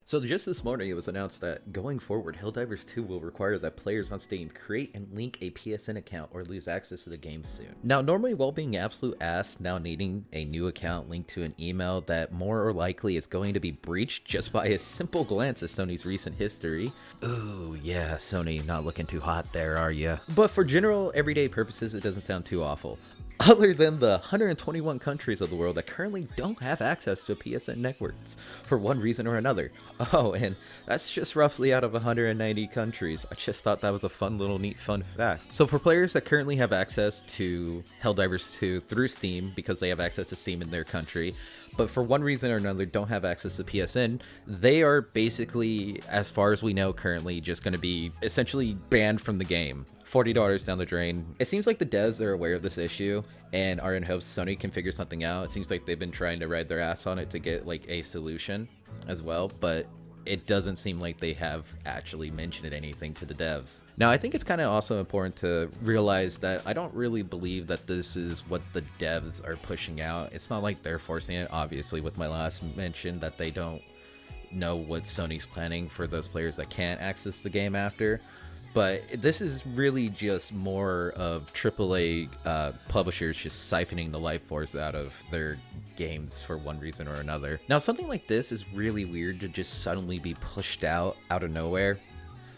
So just this morning, it was announced that going forward, HellDivers 2 will require that players on Steam create and link a PSN account or lose access to the game soon. Now, normally while being absolute ass, now needing a new account linked to an email that more or likely is going to be breached just by a simple glance at Sony's recent history. Ooh, yeah, Sony, not looking too hot there, are ya? But for general, everyday purposes, it doesn't sound too awful. Other than the 121 countries of the world that currently don't have access to PSN networks for one reason or another. Oh, and that's just roughly out of 190 countries. I just thought that was a fun little neat fun fact. So for players that currently have access to HellDivers 2 through Steam because they have access to Steam in their country, but for one reason or another don't have access to PSN, they are basically, as far as we know currently, just going to be essentially banned from the game. $40 down the drain. It seems like the devs are aware of this issue and are in hopes Sony can figure something out. It seems like they've been trying to ride their ass on it to get like a solution as well, but it doesn't seem like they have actually mentioned anything to the devs. Now, I think it's kind of also important to realize that I don't really believe that this is what the devs are pushing out. It's not like they're forcing it, obviously, with my last mention that they don't know what Sony's planning for those players that can't access the game after. But this is really just more of AAA publishers just siphoning the life force out of their games for one reason or another. Now, something like this is really weird to just suddenly be pushed out of nowhere.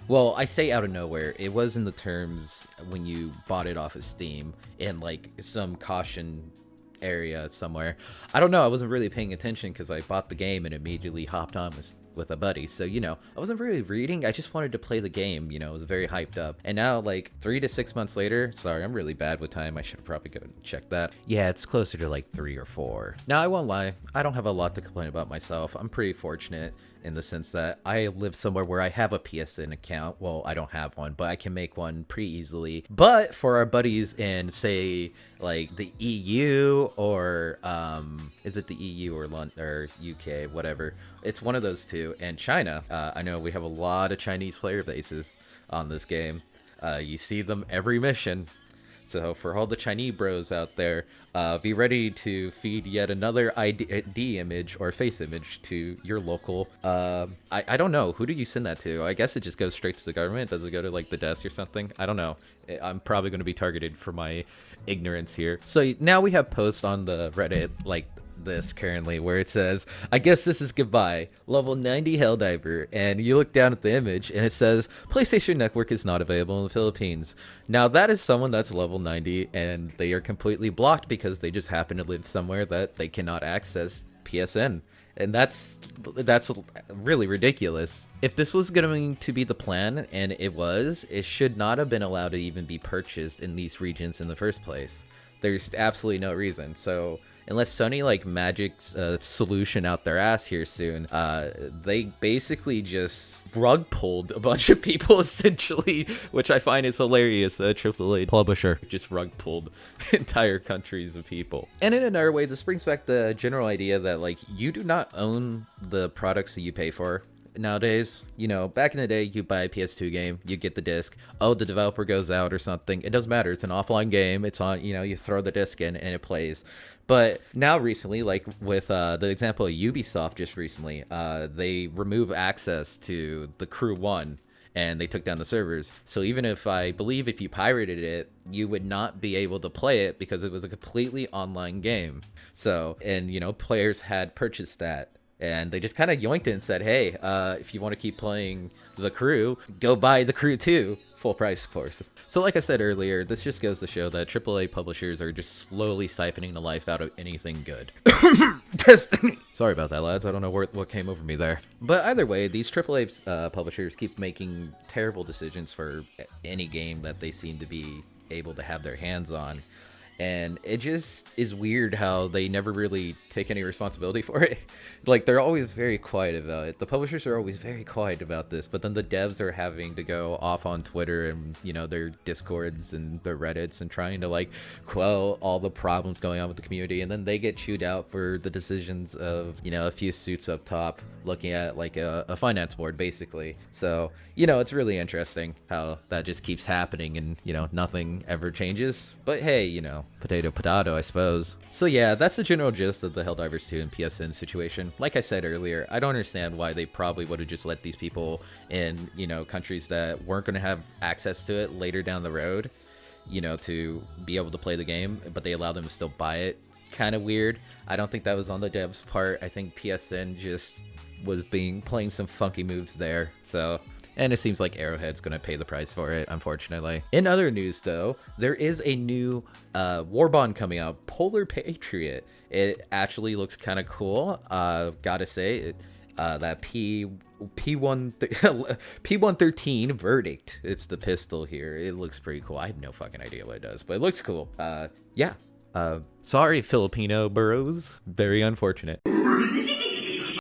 Well, I say out of nowhere. It was in the terms when you bought it off of Steam in like some caution area somewhere. I don't know. I wasn't really paying attention because I bought the game and immediately hopped on with a buddy. So, I wasn't really reading. I just wanted to play the game. I was very hyped up. And now, like 3 to 6 months later, sorry, I'm really bad with time. I should probably go and check that. Yeah, it's closer to like 3 or 4. Now, I won't lie. I don't have a lot to complain about myself. I'm pretty fortunate in the sense that I live somewhere where I have a PSN account. Well, I don't have one, but I can make one pretty easily. But for our buddies in, say, like the EU or is it the EU or London or UK, whatever, it's one of those two, and China, I know we have a lot of Chinese player bases on this game. You see them every mission. So for all the Chinese bros out there, be ready to feed yet another ID image or face image to your local. I don't know. Who do you send that to? I guess it just goes straight to the government. Does it go to like the desk or something? I don't know. I'm probably going to be targeted for my ignorance here. So now we have posts on the Reddit like this currently where it says, I guess this is goodbye, level 90 Helldiver, and you look down at the image and it says PlayStation Network is not available in the Philippines. Now that is someone that's level 90 and they are completely blocked because they just happen to live somewhere that they cannot access PSN. And that's really ridiculous. If this was going to be the plan, and it should not have been allowed to even be purchased in these regions in the first place. There's absolutely no reason. So unless Sony like magic's solution out their ass here soon, they basically just rug pulled a bunch of people essentially, which I find is hilarious. A AAA publisher just rug pulled entire countries of people. And in another way, this brings back the general idea that like you do not own the products that you pay for. Nowadays, back in the day, you buy a PS2 game, you get the disc. Oh, the developer goes out or something. It doesn't matter. It's an offline game. It's on, you throw the disc in and it plays. But now recently, like with the example of Ubisoft just recently, they remove access to the Crew 1 and they took down the servers. So even if you pirated it, you would not be able to play it because it was a completely online game. So, and players had purchased that. And they just kind of yoinked it and said, hey, if you want to keep playing The Crew, go buy The Crew 2. Full price, of course. So like I said earlier, this just goes to show that AAA publishers are just slowly siphoning the life out of anything good. Destiny! Sorry about that, lads. I don't know what came over me there. But either way, these AAA publishers keep making terrible decisions for any game that they seem to be able to have their hands on. And it just is weird how they never really take any responsibility for it. Like, they're always very quiet about it. The publishers are always very quiet about this, but then the devs are having to go off on Twitter and, their Discords and their Reddits and trying to, like, quell all the problems going on with the community. And then they get chewed out for the decisions of, a few suits up top looking at, like, a finance board, basically. So, it's really interesting how that just keeps happening and, nothing ever changes. But hey, Potato, potato, I suppose. So yeah, that's the general gist of the HellDivers 2 and PSN situation. Like I said earlier, I don't understand why they probably would have just let these people in, you know, countries that weren't going to have access to it later down the road, you know, to be able to play the game, but they allowed them to still buy it. Kind of weird. I don't think that was on the devs' part. I think PSN just was playing some funky moves there. So... and it seems like Arrowhead's going to pay the price for it, unfortunately. In other news, though, there is a new war bond coming out, Polar Patriot. It actually looks kind of cool. Gotta say, that P113 Verdict. It's the pistol here. It looks pretty cool. I have no fucking idea what it does, but it looks cool. Yeah. Sorry, Filipino bros. Very unfortunate.